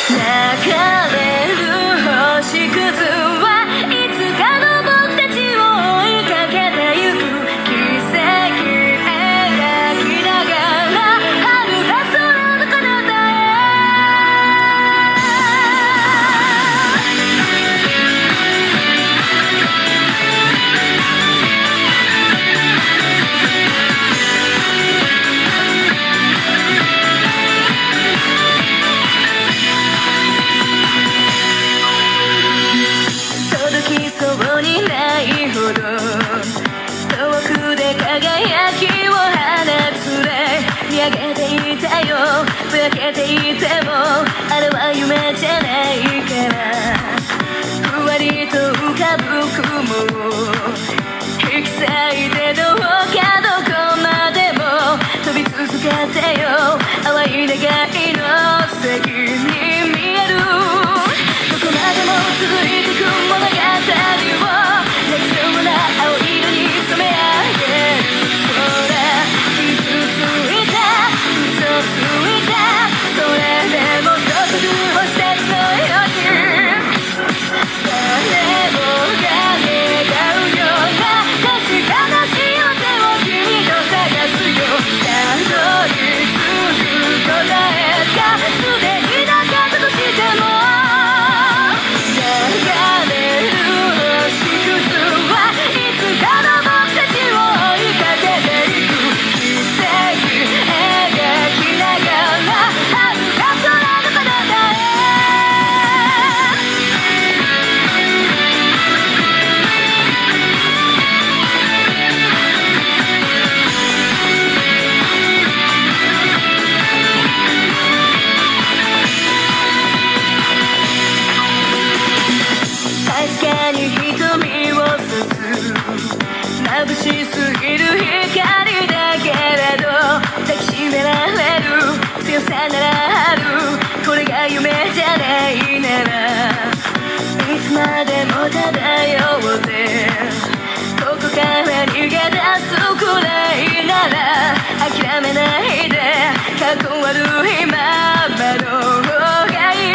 流れる星屑はいつかの僕たちを追いかけてゆく奇跡描きながら遥か空の彼方へ届きそうにないほど遠くで輝きを放つれ見上げていたよぼやけていてもあれは夢じゃないからふわりと浮かぶ雲を引き裂いてどうかどこまでも飛び続けてよ淡い願いの先に見えるどこまでも続いてく物語を泣きそうな青色に染め上げる空傷ついた嘘ついたそれでも束縛をしてるのように誰もが願うような確かな幸せを君と探すよたどり着く答えがすでになかったとしても流れる星屑はいつかの僕たちを追いかけていく奇跡描きながら遥か空の彼方へ確かに瞳を刺す眩しすぎる光だけれど抱きしめられる強さならあるこれが夢じゃないならいつまでも漂ってここから逃げ出すくらいなら諦めないで過去悪いままの方がいい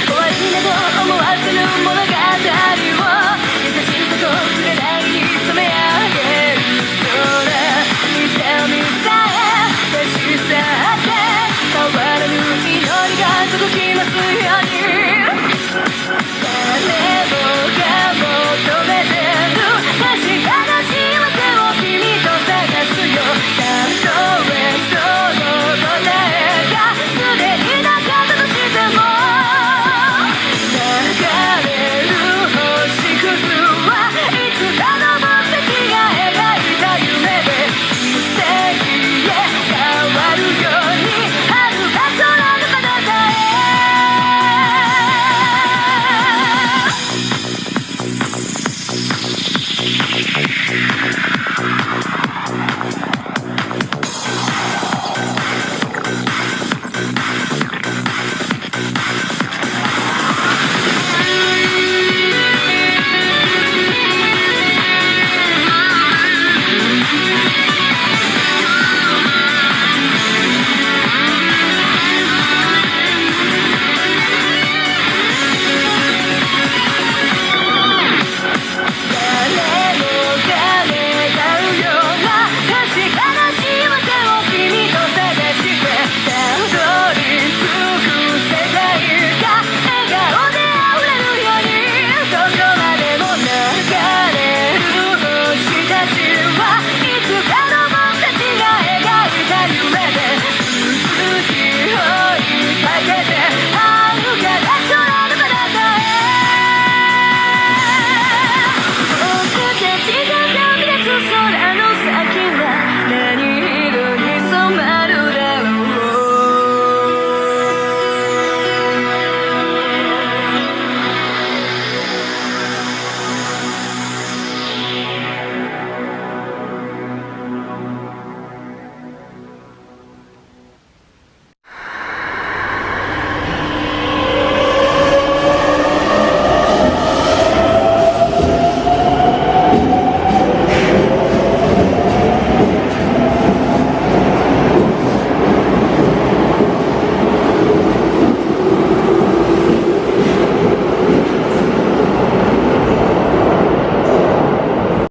終わりなど思わせぬ物語を優しさと触れないに染め上げる空痛みさえ立ち去って変わらぬ祈りが届きますように誰もが求めて